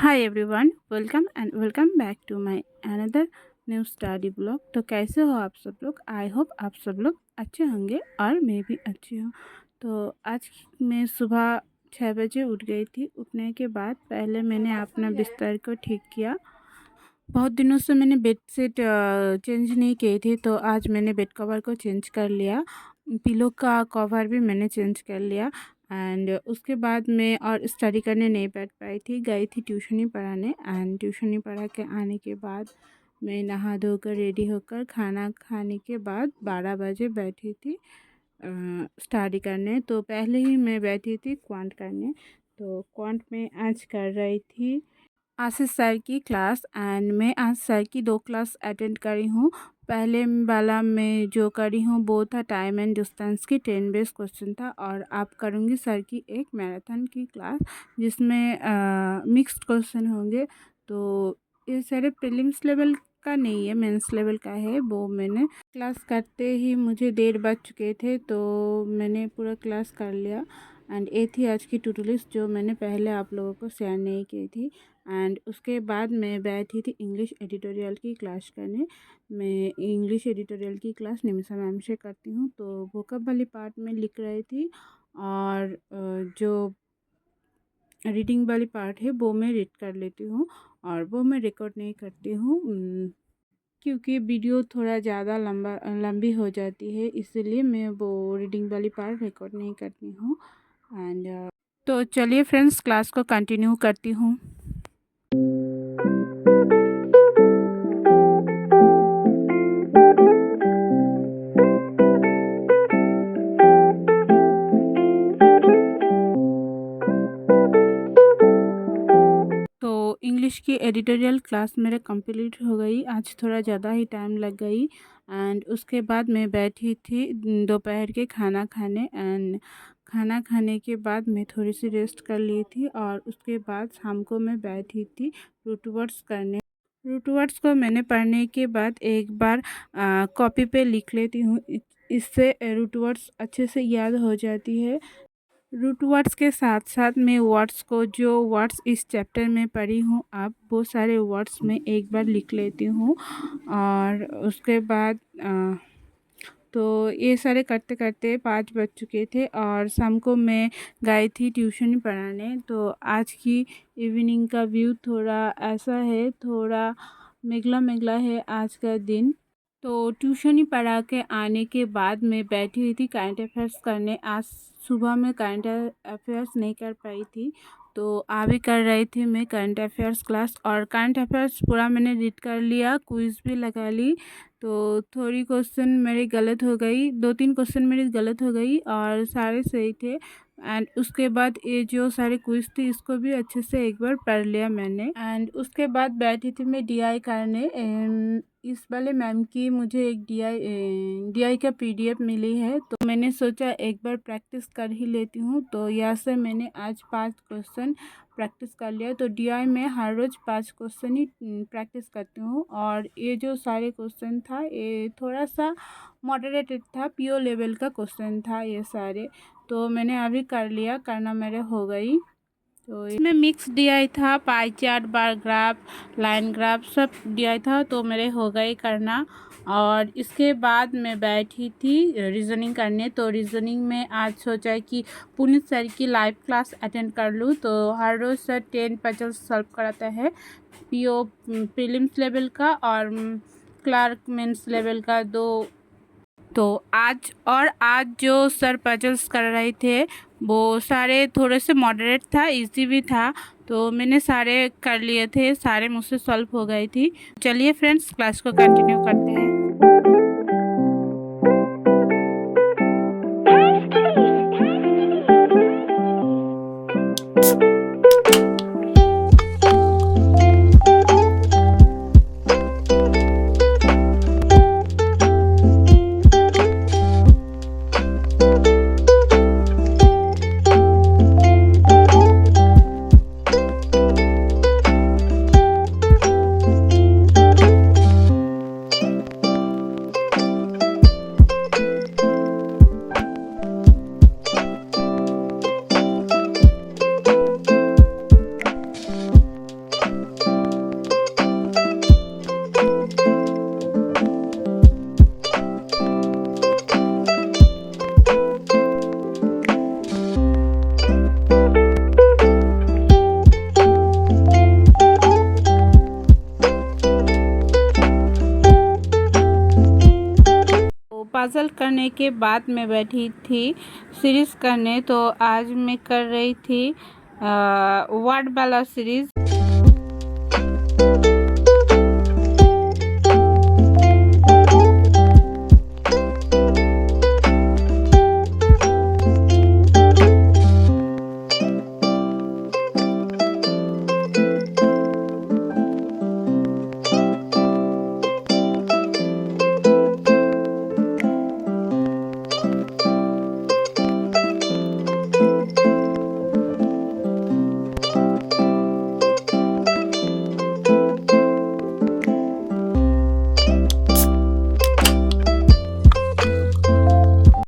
Hi everyone, welcome back to my another new study blog. तो कैसे हो आप सब लोग? आई होप आप सब लोग अच्छे होंगे और मैं भी अच्छी हूँ। तो आज मैं सुबह 6 बजे उठ गई थी। उठने के बाद पहले मैंने अपना बिस्तर को ठीक किया। बहुत दिनों से मैंने बेड शीट चेंज नहीं की थी, तो आज मैंने बेड कवर को चेंज कर लिया। पिलो का कवर भी मैंने चेंज कर लिया। एंड उसके बाद मैं और स्टडी करने नहीं बैठ पाई थी, गई थी ट्यूशनी पढ़ाने। एंड ट्यूशनी पढ़ा के आने के बाद मैं नहा धोकर रेडी होकर खाना खाने के बाद 12 बजे बैठी थी स्टडी करने। तो पहले ही मैं बैठी थी क्वांट करने। तो क्वांट में आज कर रही थी आशीष सर की क्लास। एंड मैं आज सर की 2 क्लास अटेंड करी हूँ। पहले वाला मैं जो करी हूँ वो था टाइम एंड डिस्टेंस की 10 बेस क्वेश्चन था। और आप करूँगी सर की एक मैराथन की क्लास जिसमें मिक्स्ड क्वेश्चन होंगे। तो ये सारे प्रीलिम्स लेवल का नहीं है, मेंस लेवल का है। वो मैंने क्लास करते ही मुझे 1:30 बज चुके थे, तो मैंने पूरा क्लास कर लिया। एंड ये थी आज की टू डू लिस्ट जो मैंने पहले आप लोगों को शेयर नहीं की थी। एंड उसके बाद मैं बैठी थी इंग्लिश एडिटोरियल की क्लास करने। मैं इंग्लिश एडिटोरियल की क्लास निमिषा मैम से करती हूँ। तो वोकैब वाली पार्ट में लिख रही थी, और जो रीडिंग वाली पार्ट है वो मैं रीड कर लेती हूँ, और वो मैं रिकॉर्ड नहीं करती हूँ क्योंकि वीडियो थोड़ा ज़्यादा लंबी हो जाती है, इसलिए मैं वो रीडिंग वाली पार्ट रिकॉर्ड नहीं करती हूँ। एंड तो चलिए फ्रेंड्स, क्लास को कंटिन्यू करती हूँ। तो इंग्लिश की एडिटोरियल क्लास मेरा कंप्लीट हो गई। आज थोड़ा ज़्यादा ही टाइम लग गई। एंड उसके बाद मैं बैठी थी दोपहर के खाना खाने। एंड खाना खाने के बाद मैं थोड़ी सी रेस्ट कर ली थी, और उसके बाद शाम को मैं बैठी थी रूट वर्ड्स करने। रूट वर्ड्स को मैंने पढ़ने के बाद एक बार कॉपी पे लिख लेती हूँ। इससे रूट वर्ड्स अच्छे से याद हो जाती है। रूट वर्ड्स के साथ साथ मैं वर्ड्स को, जो वर्ड्स इस चैप्टर में पढ़ी हूँ, अब वो सारे वर्ड्स मैं एक बार लिख लेती हूँ। और उसके बाद तो ये सारे करते करते 5 बज चुके थे, और शाम को मैं गई थी ट्यूशन पढ़ाने। तो आज की इवनिंग का व्यू थोड़ा ऐसा है, थोड़ा मेघला मेघला है आज का दिन। तो ट्यूशन ही पढ़ा के आने के बाद मैं बैठी हुई थी करंट अफेयर्स करने। आज सुबह में करंट अफेयर्स नहीं कर पाई थी, तो अभी कर रही थी मैं करंट अफेयर्स क्लास। और करंट अफेयर्स पूरा मैंने रीड कर लिया, क्विज़ भी लगा ली। तो थोड़ी क्वेश्चन मेरी गलत हो गई, 2-3 क्वेश्चन मेरी गलत हो गई, और सारे सही थे। एंड उसके बाद ये जो सारे क्विज थी इसको भी अच्छे से एक बार पढ़ लिया मैंने। एंड उसके बाद बैठी थी मैं डीआई करने। इस वाले मैम की मुझे एक डीआई का पीडीएफ मिली है, तो मैंने सोचा एक बार प्रैक्टिस कर ही लेती हूँ। तो यहाँ से मैंने आज 5 क्वेश्चन प्रैक्टिस कर लिया। तो डीआई में हर रोज़ 5 क्वेश्चन ही प्रैक्टिस करती हूँ। और ये जो सारे क्वेश्चन था ये थोड़ा सा मॉडरेटेड था, पीओ लेवल का क्वेश्चन था ये सारे। तो मैंने अभी कर लिया, करना मेरे हो गई। तो इसमें मिक्स डीआई था, pie chart, bar graph, line graph सब डीआई था, तो मेरे हो गए करना। और इसके बाद मैं बैठी थी रीजनिंग करने। तो रीजनिंग में आज सोचा कि पुनीत सर की लाइव क्लास अटेंड कर लूँ। तो हर रोज़ सर 10 पजल्स सॉल्व कराता है, पीओ प्रीलिम्स लेवल का और क्लार्क मेंस लेवल का 2। तो आज जो सर पजल्स कर रहे थे वो सारे थोड़े से मॉडरेट था, इजी भी था। तो मैंने सारे कर लिए थे, सारे मुझसे सॉल्व हो गई थी। चलिए फ्रेंड्स, क्लास को कंटिन्यू करते हैं। रिहर्सल करने के बाद मैं बैठी थी सीरीज़ करने। तो आज मैं कर रही थी वर्ड वाला सीरीज़।